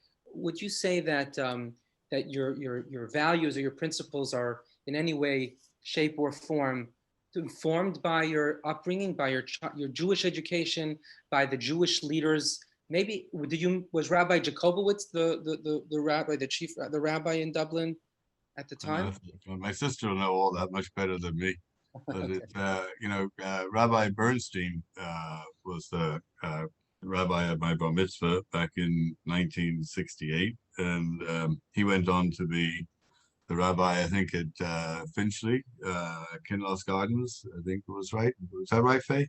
that your values or your principles are in any way, shape, or form informed by your upbringing, by your Jewish education, by the Jewish leaders? Maybe was Rabbi Jacobowitz the rabbi, the rabbi in Dublin at the time? My sister will know all that much better than me. But Rabbi Bernstein was the rabbi at my bar mitzvah back in 1968, and he went on to be the rabbi, I think, at Finchley, Kinloss Gardens, I think it was right. Was that right, Faye?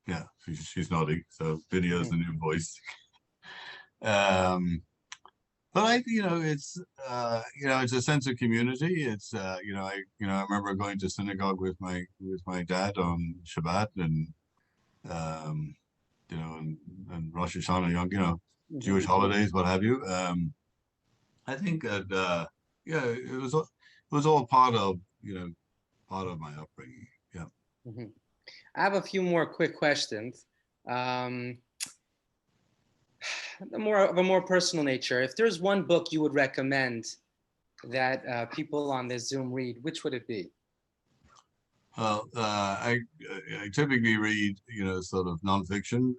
Yeah, she's nodding. So video's the new voice. But it's a sense of community. It's I remember going to synagogue with my dad on Chabad, and and Rosh Hashanah, Jewish holidays, what have you. I think that it was all part of my upbringing. Yeah. Mm-hmm. I have a few more quick questions. More of a more personal nature. If there's one book you would recommend that people on this Zoom read, which would it be? Well, I typically read, sort of nonfiction.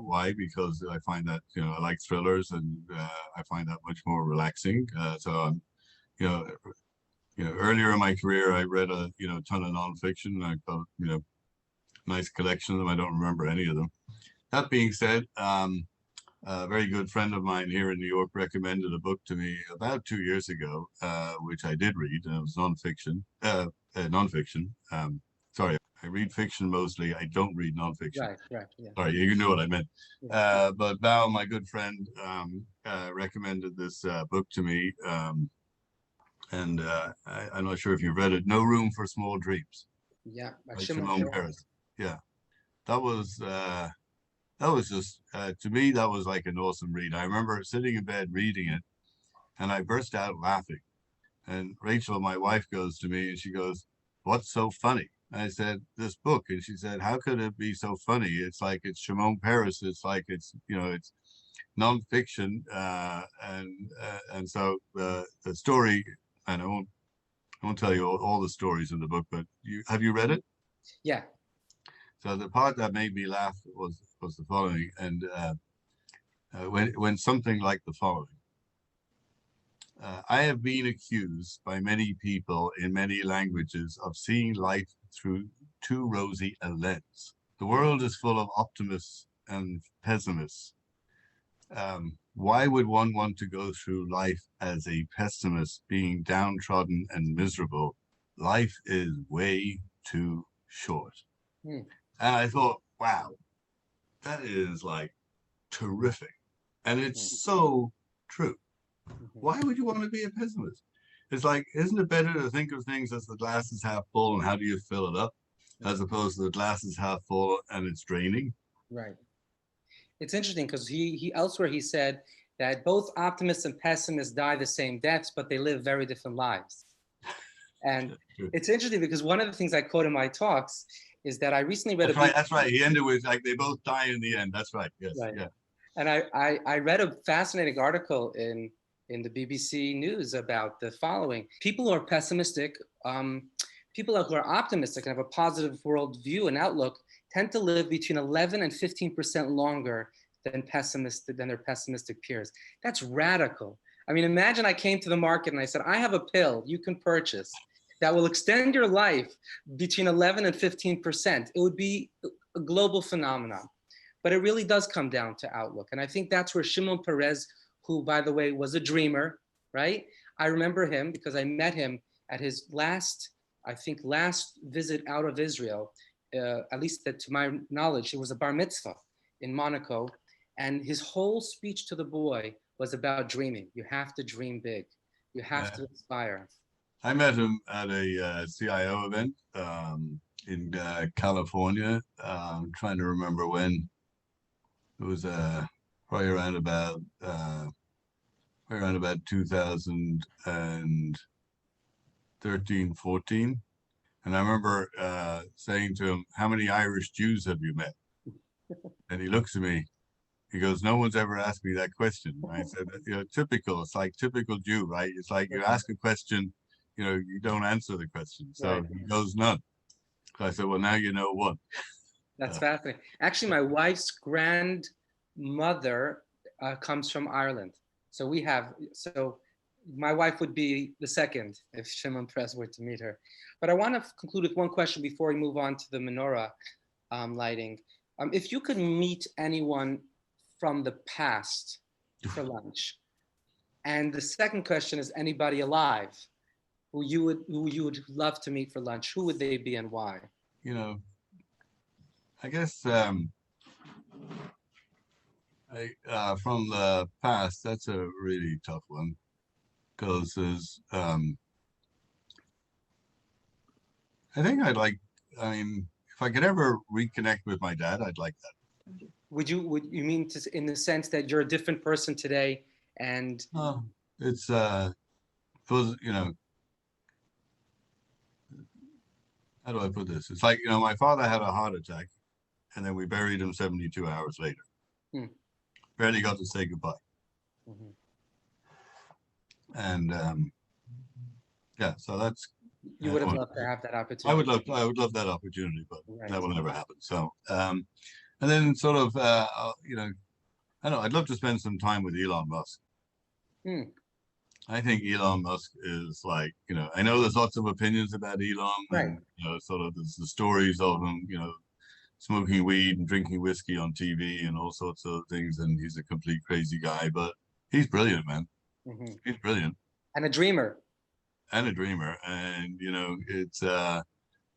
Why? Because I find that, I like thrillers, and I find that much more relaxing. So, earlier in my career, I read a, ton of nonfiction, and I got, nice collection of them. I don't remember any of them. That being said, a very good friend of mine here in New York recommended a book to me about 2 years ago, which I did read, and it was nonfiction. Sorry, I read fiction mostly. I don't read nonfiction. Right. Yeah. Sorry, you knew what I meant. Yeah. But Bao, my good friend, recommended this book to me, and I'm not sure if you've read it. No Room for Small Dreams. Yeah, by Shimon Peres. Yeah. that was just to me that was like an awesome read. I remember sitting in bed reading it, and I burst out laughing. And Rachel, my wife, goes to me and she goes, "What's so funny?" I said, "This book." And she said, "How could it be so funny? It's like it's Shimon Peres. It's like it's nonfiction." And so the story, and I won't tell you all the stories in the book, but have you read it? Yeah. So the part that made me laugh was the following, and when something like the following. I have been accused by many people in many languages of seeing life through too rosy a lens. The world is full of optimists and pessimists. Why would one want to go through life as a pessimist, being downtrodden and miserable? Life is way too short. Hmm. And I thought, wow, that is like terrific. And Hmm. it's so true. Hmm. Why would you want to be a pessimist? It's like, isn't it better to think of things as the glass is half full and how do you fill it up, as opposed to the glass is half full and it's draining? Right. It's interesting because he elsewhere he said that both optimists and pessimists die the same deaths, but they live very different lives. And it's interesting because one of the things I quote in my talks is that I recently read a That's right. BBC, That's right. He ended with like they both die in the end. That's right. Yes. right, Yeah. and I read a fascinating article in the BBC News about the following: people who are pessimistic, people who are optimistic and have a positive worldview and outlook tend to live between 11 and 15% longer than their pessimistic peers. That's radical. I mean, imagine I came to the market and I said, I have a pill you can purchase that will extend your life between 11 and 15%. It would be a global phenomenon. But it really does come down to outlook. And I think that's where Shimon Peres, who, by the way, was a dreamer, right? I remember him because I met him at his last visit out of Israel, at least to my knowledge. It was a bar mitzvah in Monaco. And his whole speech to the boy was about dreaming. You have to dream big. You have Yeah. to inspire. I met him at a CIO event in California. I'm trying to remember when it was. Probably around about 2013, 14. And I remember saying to him, "How many Irish Jews have you met?" And he looks at me. He goes, "No one's ever asked me that question." And I said, typical. It's like typical Jew, right? It's like you ask a question, you don't answer the question. So Right. he goes, "None." So I said, "Well, now you know one." That's Uh, fascinating. Actually, my wife's grandmother comes from Ireland. So my wife would be the second if Shimon Peres were to meet her. But I want to conclude with one question before we move on to the menorah lighting. If you could meet anyone from the past for lunch, and the second question is anybody alive who you would love to meet for lunch, who would they be and why? you know, I guess from the past, that's a really tough one because I think I mean, if I could ever reconnect with my dad, I'd like that. Would you mean in the sense that you're a different person today and Oh, it's it was, how do I put this? It's like, my father had a heart attack and then we buried him 72 hours later. hmm, Barely got to say goodbye. mhm. And yeah, so that's You would have loved to have that opportunity, I would love that opportunity, but that right? will never happen. So and then sort of I don't know, I'd love to spend some time with Elon Musk. Hmm, I think Elon Musk is like, I know there's lots of opinions about Elon right. and, sort of there's the stories of him, smoking weed and drinking whiskey on TV and all sorts of things. And he's a complete crazy guy, but he's brilliant, man. Hmm. He's brilliant And a dreamer. and a dreamer. And,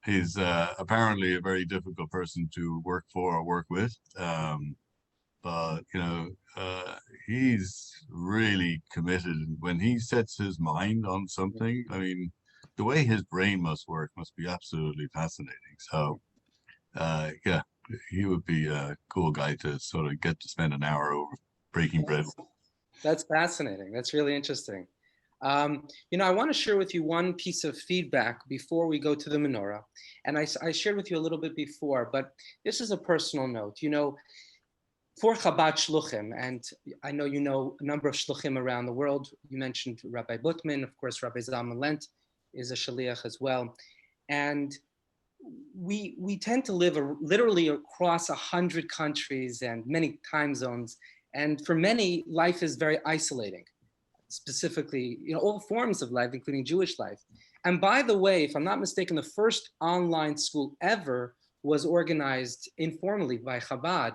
he's apparently a very difficult person to work for or work with. But he's really committed. When he sets his mind on something, I mean, the way his brain must work must be absolutely fascinating. So, yeah, he would be a cool guy to sort of get to spend an hour over breaking bread. That's fascinating. That's really interesting. I want to share with you one piece of feedback before we go to the menorah. And I shared with you a little bit before, but this is a personal note. For Chabad Shluchim, and I know you know a number of Shluchim around the world. You mentioned Rabbi Butman, of course, Rabbi Zalman Lent is a Shaliach as well. And we tend to live literally across 100 countries and many time zones. And for many, life is very isolating, specifically, all forms of life, including Jewish life. And by the way, if I'm not mistaken, the first online school ever was organized informally by Chabad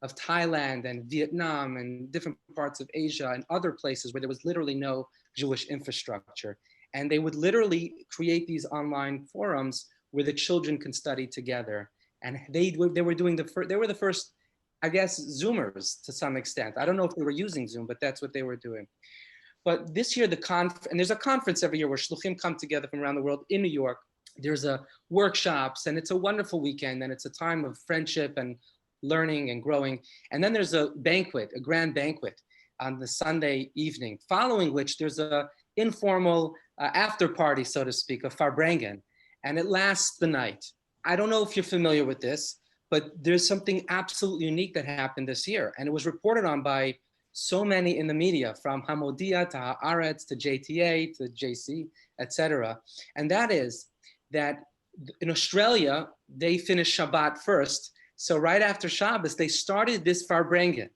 of Thailand and Vietnam and different parts of Asia and other places where there was literally no Jewish infrastructure. And they would literally create these online forums where the children can study together. And they were the first, I guess, Zoomers to some extent. I don't know if they were using Zoom, but that's what they were doing. But this year, and there's a conference every year where Shluchim come together from around the world in New York. There's workshops, and it's a wonderful weekend, and it's a time of friendship and learning and growing. And then there's a grand banquet on the Sunday evening, following which there's a informal after party, so to speak, of Farbrengen, and it lasts the night. I don't know if you're familiar with this, but there's something absolutely unique that happened this year, and it was reported on by so many in the media, from Hamodia to Haaretz to JTA to JC, etc. And that is that in Australia, they finished Shabbat first. So right after Shabbos, they started this Farbrengen.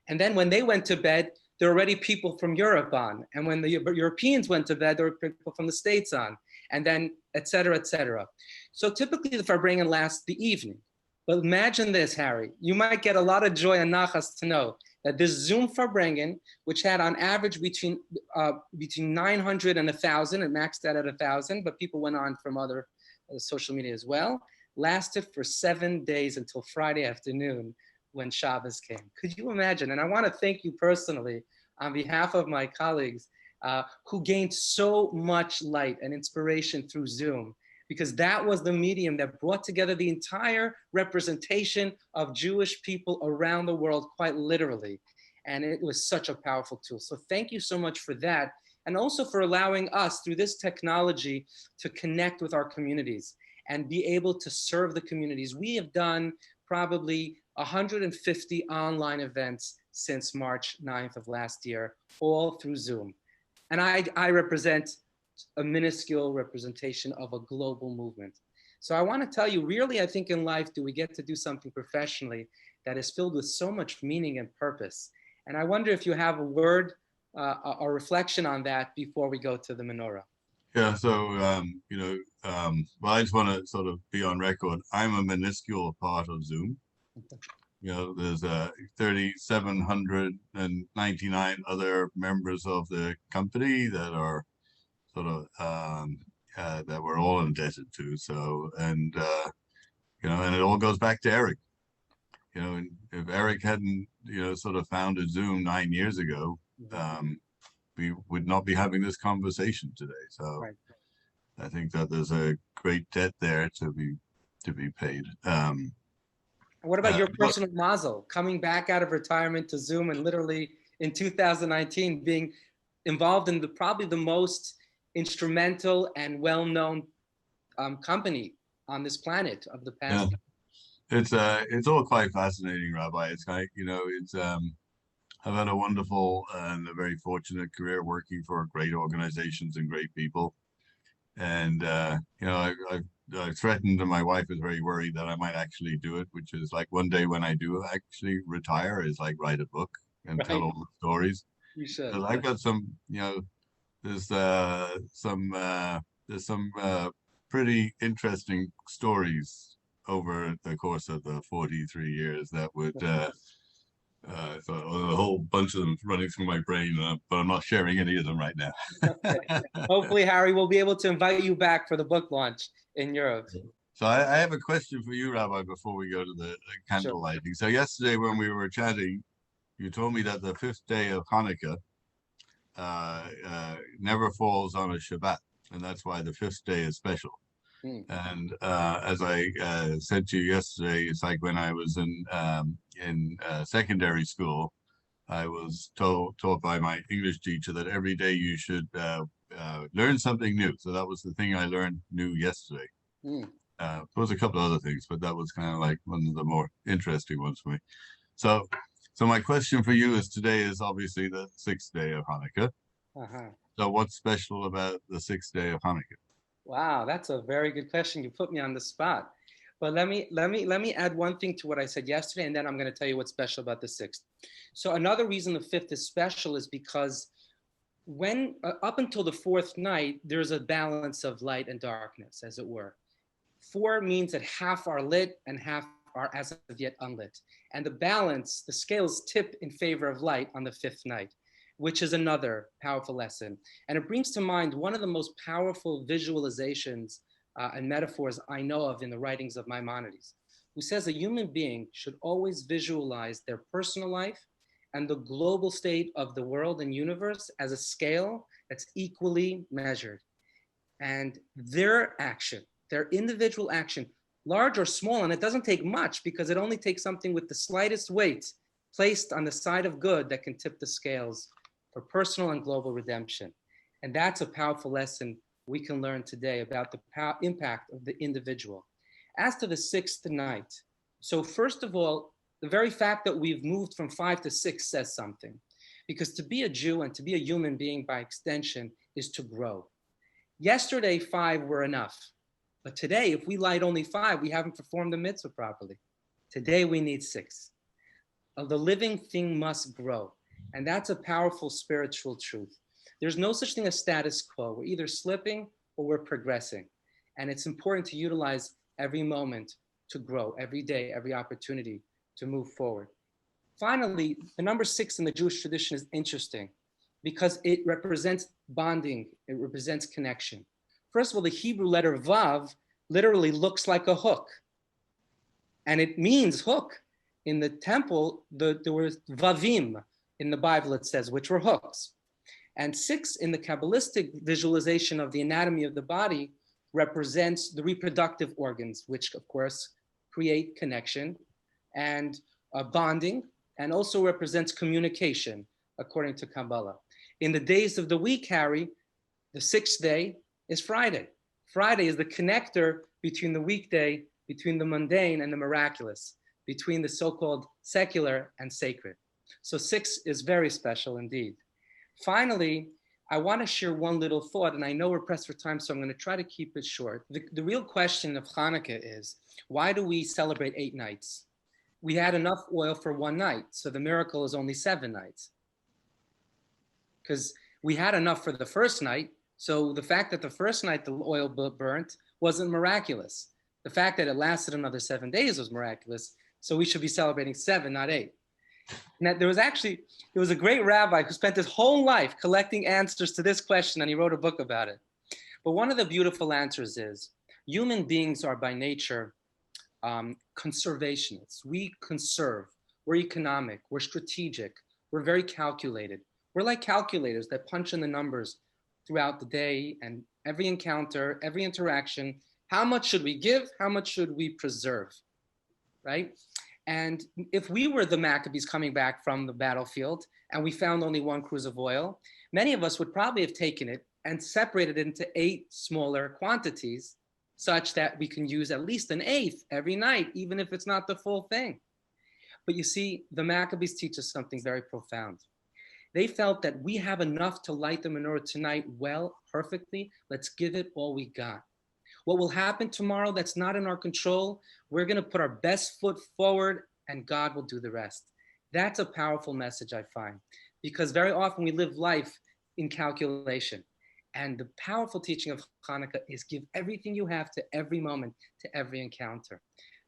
And then when they went to bed, there were already people from Europe on. And when the Europeans went to bed, there were people from the States on. And then et cetera, et cetera. So typically the Farbrengen lasts the evening. But imagine this, Harry. You might get a lot of joy and nachas to know that this Zoom Farbrengen, which had on average between 900 and 1,000, it maxed out at 1,000, but people went on from other social media as well, lasted for 7 days until Friday afternoon when Shabbos came. Could you imagine? And I want to thank you personally on behalf of my colleagues who gained so much light and inspiration through Zoom, because that was the medium that brought together the entire representation of Jewish people around the world, quite literally. And it was such a powerful tool. So thank you so much for that. And also for allowing us through this technology to connect with our communities and be able to serve the communities. We have done probably 150 online events since March 9th of last year, all through Zoom. And I represent a minuscule representation of a global movement. So I want to tell you, really, I think in life, do we get to do something professionally that is filled with so much meaning and purpose? And I wonder if you have a word or reflection on that before we go to the menorah. Yeah, so, well, I just want to sort of be on record. I'm a minuscule part of Zoom. There's 3,799 other members of the company that are sort of that we're all indebted to. So, and and it all goes back to Eric. If Eric hadn't sort of founded Zoom 9 years ago, we would not be having this conversation today. So right. I think that there's a great debt there to be paid. What about your personal mazel, coming back out of retirement to Zoom and literally in 2019 being involved in probably the most instrumental and well-known company on this planet of the past? Yeah. It's all quite fascinating, Rabbi. It's like, I've had a wonderful and a very fortunate career working for great organizations and great people. And, I threatened, and my wife is very worried that I might actually do it, which is like one day when I do actually retire is like write a book and tell all the stories. You should. I've got some, there's some pretty interesting stories over the course of the 43 years that would, so a whole bunch of them running through my brain, but I'm not sharing any of them right now. Okay. Hopefully, Harry, we'll be able to invite you back for the book launch in Europe. So I have a question for you, Rabbi, before we go to the candle lighting. So yesterday when we were chatting, you told me that the 5th day of Hanukkah never falls on a Shabbat, and that's why the 5th day is special. Mm. And as I said to you yesterday, it's like when I was in secondary school, I was taught by my English teacher that every day you should learn something new. So that was the thing I learned new yesterday. Mm. There was a couple of other things, but that was kind of like one of the more interesting ones for me. So, so my question for you is today is obviously the sixth day of Hanukkah. Uh-huh. So what's special about the sixth day of Hanukkah? Wow, that's a very good question. You put me on the spot. But let me add one thing to what I said yesterday, and then I'm going to tell you what's special about the sixth. So another reason the fifth is special is because when up until the fourth night, there's a balance of light and darkness, as it were. Four means that half are lit and half are as of yet unlit. And the balance, the scales tip in favor of light on the fifth night, which is another powerful lesson. And it brings to mind one of the most powerful visualizations and metaphors I know of in the writings of Maimonides, who says a human being should always visualize their personal life and the global state of the world and universe as a scale that's equally measured. And their action, their individual action, large or small, and it doesn't take much because it only takes something with the slightest weight placed on the side of good that can tip the scales for personal and global redemption. And that's a powerful lesson we can learn today about the impact of the individual. As to the sixth night, so first of all, the very fact that we've moved from 5 to 6 says something. Because to be a Jew and to be a human being by extension is to grow. Yesterday, 5 were enough. But today, if we light only 5, we haven't performed the mitzvah properly. Today, we need 6. The living thing must grow. And that's a powerful spiritual truth. There's no such thing as status quo. We're either slipping or we're progressing. And it's important to utilize every moment to grow, every day, every opportunity to move forward. Finally, the number 6 in the Jewish tradition is interesting because it represents bonding, it represents connection. First of all, the Hebrew letter Vav literally looks like a hook, and it means hook. In the temple, there were Vavim in the Bible, it says, which were hooks. And 6 in the Kabbalistic visualization of the anatomy of the body represents the reproductive organs, which of course create connection and bonding, and also represents communication, according to Kabbalah. In the days of the week, Harry, the 6th day is Friday. Friday is the connector between the weekday, between the mundane and the miraculous, between the so-called secular and sacred. So 6 is very special indeed. Finally, I want to share one little thought, and I know we're pressed for time, so I'm going to try to keep it short. The real question of Hanukkah is, why do we celebrate 8 nights? We had enough oil for 1 night, so the miracle is only 7 nights. Because we had enough for the first night, so the fact that the first night the oil burnt wasn't miraculous. The fact that it lasted another 7 days was miraculous, so we should be celebrating 7, not 8. And there was a great rabbi who spent his whole life collecting answers to this question, and he wrote a book about it. But one of the beautiful answers is, human beings are by nature conservationists. We conserve, we're economic, we're strategic, we're very calculated. We're like calculators that punch in the numbers throughout the day and every encounter, every interaction. How much should we give? How much should we preserve, right? And if we were the Maccabees coming back from the battlefield and we found only 1 cruse of oil, many of us would probably have taken it and separated it into 8 smaller quantities such that we can use at least 1/8 every night, even if it's not the full thing. But you see, the Maccabees teach us something very profound. They felt that we have enough to light the menorah tonight well, perfectly. Let's give it all we got. What will happen tomorrow that's not in our control, we're going to put our best foot forward and God will do the rest. That's a powerful message, I find, because very often we live life in calculation. And the powerful teaching of Hanukkah is give everything you have to every moment, to every encounter.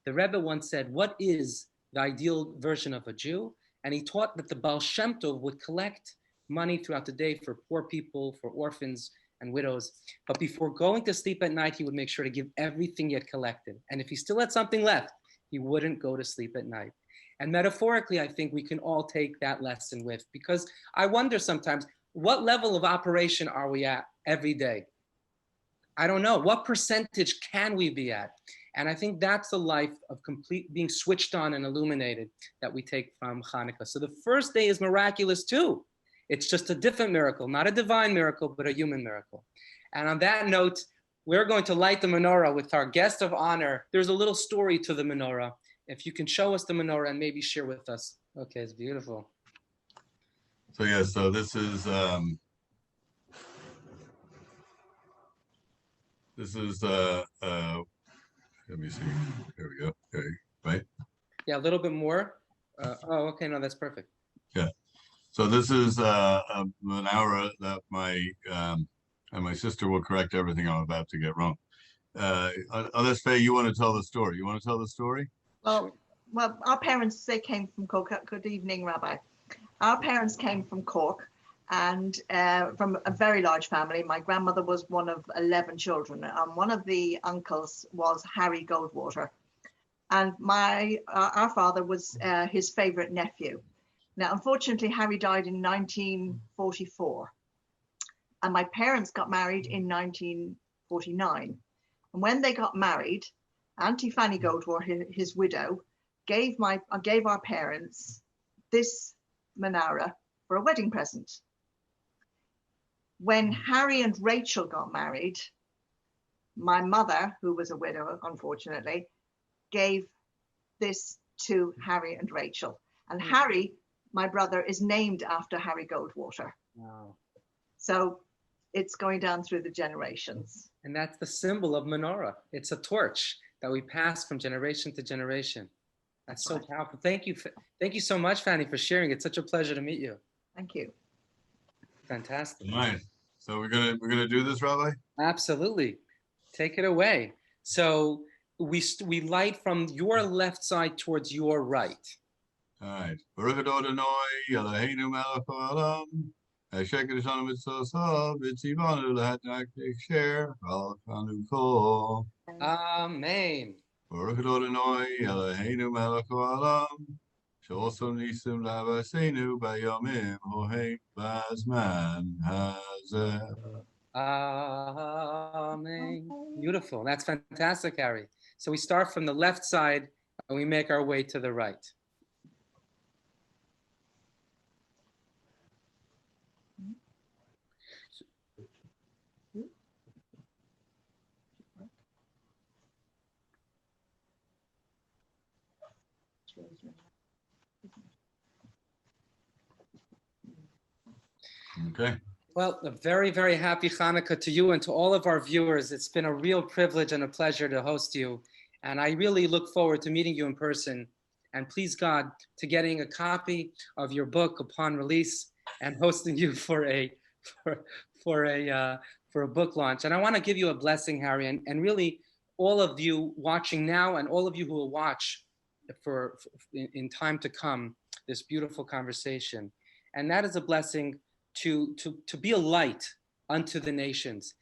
The Rebbe once said, what is the ideal version of a Jew? And he taught that the Baal Shem Tov would collect money throughout the day for poor people, for orphans and widows. But before going to sleep at night, he would make sure to give everything he had collected. And if he still had something left, he wouldn't go to sleep at night. And metaphorically, I think we can all take that lesson with, because I wonder sometimes, what level of operation are we at every day? I don't know, what percentage can we be at? And I think that's the life of complete being switched on and illuminated that we take from Chanukah. So the first day is miraculous too. It's just a different miracle, not a divine miracle, but a human miracle. And on that note, we're going to light the menorah with our guest of honor. There's a little story to the menorah. If you can show us the menorah and maybe share with us. Okay, it's beautiful. So yeah, so this is let me see. Here we go. Okay, right? Yeah, a little bit more. Oh, okay, no, that's perfect. Yeah. So this is a menorah that and my sister will correct everything I'm about to get wrong. Unless Faye, you want to tell the story? You want to tell the story? Well, our parents, they came from Cork. Good evening, Rabbi. Our parents came from Cork and from a very large family. My grandmother was one of 11 children. One of the uncles was Harry Goldwater. And our father was his favorite nephew. Now, unfortunately, Harry died in 1944. And my parents got married in 1949. And when they got married, Auntie Fanny Goldwater, his widow, gave our parents this menorah for a wedding present. When Harry and Rachel got married, my mother, who was a widow, unfortunately, gave this to Harry and Rachel. And Harry, my brother, is named after Harry Goldwater. Wow. So it's going down through the generations. And that's the symbol of menorah. It's a torch that we pass from generation to generation. That's so powerful. Thank you so much, Fanny, for sharing. It's such a pleasure to meet you. Thank you. Fantastic. All right. So we're gonna do this, Rabbi? Absolutely. Take it away. So we light from your left side towards your right. All right. Baruch Adonai Eloheinu melech haolam, hasheker shanu mitzvosav, v'tzivanu lahatnak l'ksher, al Chanukah. Amen. Baruch Adonai Eloheinu melech haolam, she'osom nisim l'avaseinu b'yamim hohem b'azman hazeh. Amen. Beautiful. That's fantastic, Harry. So we start from the left side and we make our way to the right. Okay. Well, a very, very happy Hanukkah to you and to all of our viewers. It's been a real privilege and a pleasure to host you. And I really look forward to meeting you in person. And please God, to getting a copy of your book upon release and hosting you for a book launch. And I want to give you a blessing, Harry, and really all of you watching now and all of you who will watch in time to come, this beautiful conversation. And that is a blessing to be a light unto the nations.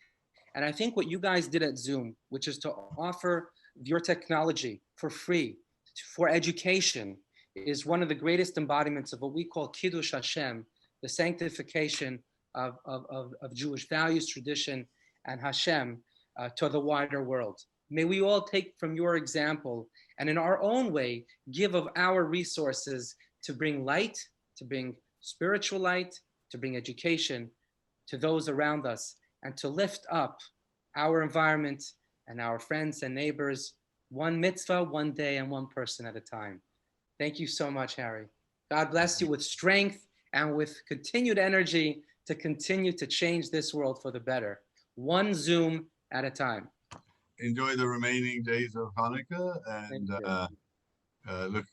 And I think what you guys did at Zoom, which is to offer your technology for free for education, is one of the greatest embodiments of what we call Kiddush Hashem, the sanctification of Jewish values, tradition, and Hashem to the wider world. May we all take from your example and in our own way, give of our resources to bring light, to bring spiritual light, to bring education to those around us, and to lift up our environment and our friends and neighbors, one mitzvah, one day, and one person at a time. Thank you so much, Harry. God bless you with strength and with continued energy to continue to change this world for the better, one Zoom at a time. Enjoy the remaining days of Hanukkah, and look,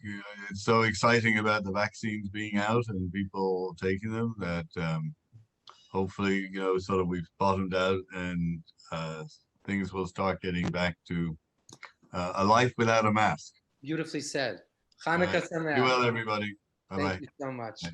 it's so exciting about the vaccines being out and people taking them that hopefully, sort of we've bottomed out and things will start getting back to a life without a mask. Beautifully said. Hanukkah Sameach. Be well, everybody. Bye-bye. Thank you so much. Bye.